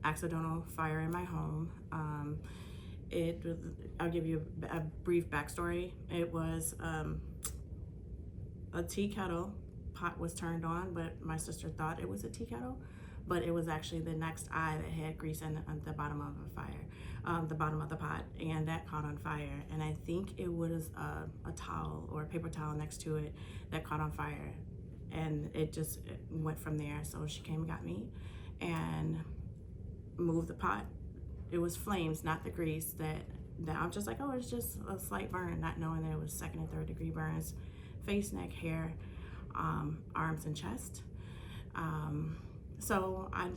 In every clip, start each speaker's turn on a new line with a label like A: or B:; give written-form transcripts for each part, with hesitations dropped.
A: accidental fire in my home. I'll give you a brief backstory. It was a tea kettle pot was turned on, but my sister thought it was a tea kettle, but it was actually the next eye that had grease on the bottom of the fire, the bottom of the pot, and that caught on fire. And I think it was a towel or a paper towel next to it that caught on fire, and it went from there. So she came and got me and moved the pot. It was flames, not the grease, that I'm just like, oh, it's just a slight burn, not knowing that it was 2nd and 3rd degree burns, face, neck, hair, arms and chest. So I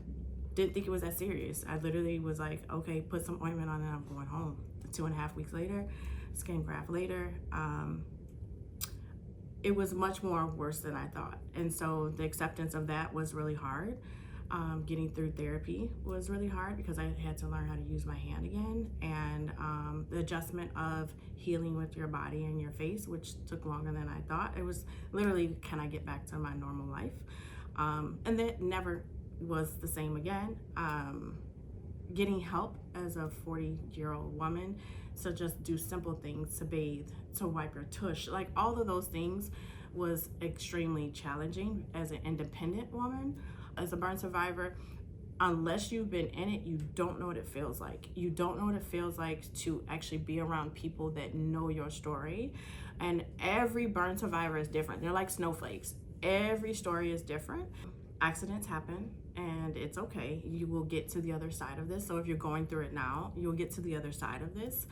A: didn't think it was that serious. I literally was like, okay, put some ointment on and I'm going home. 2.5 weeks later, skin graft later, it was much more worse than I thought. And so the acceptance of that was really hard. Getting through therapy was really hard because I had to learn how to use my hand again, and the adjustment of healing with your body and your face, which took longer than I thought. It was literally, can I get back to my normal life? And that never was the same again. Getting help as a 40-year-old woman to just do simple things, to bathe, to wipe your tush, like all of those things was extremely challenging as an independent woman. As a burn survivor, unless you've been in it, you don't know what it feels like. You don't know what it feels like to actually be around people that know your story. And every burn survivor is different. They're like snowflakes. Every story is different. Accidents happen, and it's okay. You will get to the other side of this. So if you're going through it now, you'll get to the other side of this.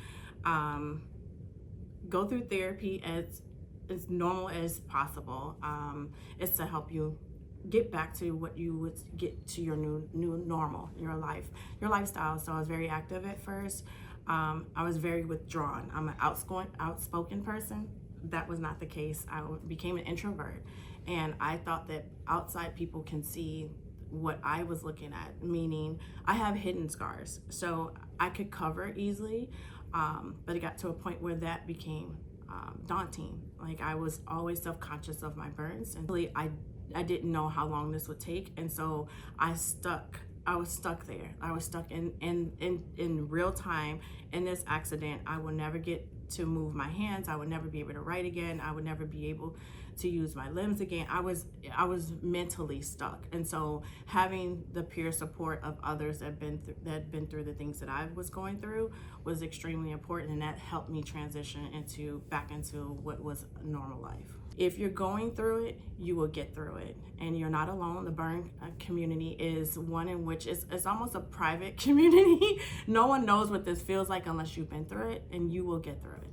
A: Go through therapy as normal as possible. It's to help you get back to what you would get to your new normal, your lifestyle. So I was very active at first. I was very withdrawn. I'm an outspoken person. That was not the case. I became an introvert, and I thought that outside people can see what I was looking at, meaning I have hidden scars, so I could cover easily, but it got to a point where that became daunting. Like, I was always self-conscious of my burns, and really I didn't know how long this would take, and so I was stuck there. I was stuck in real time in this accident. I will never get to move my hands. I would never be able to write again. I would never be able to use my limbs again. I was mentally stuck. And so having the peer support of others that had been through the things that I was going through was extremely important, and that helped me transition back into what was normal life. If you're going through it, you will get through it, and you're not alone. The burn community is one in which it's almost a private community. No one knows what this feels like unless you've been through it, and you will get through it.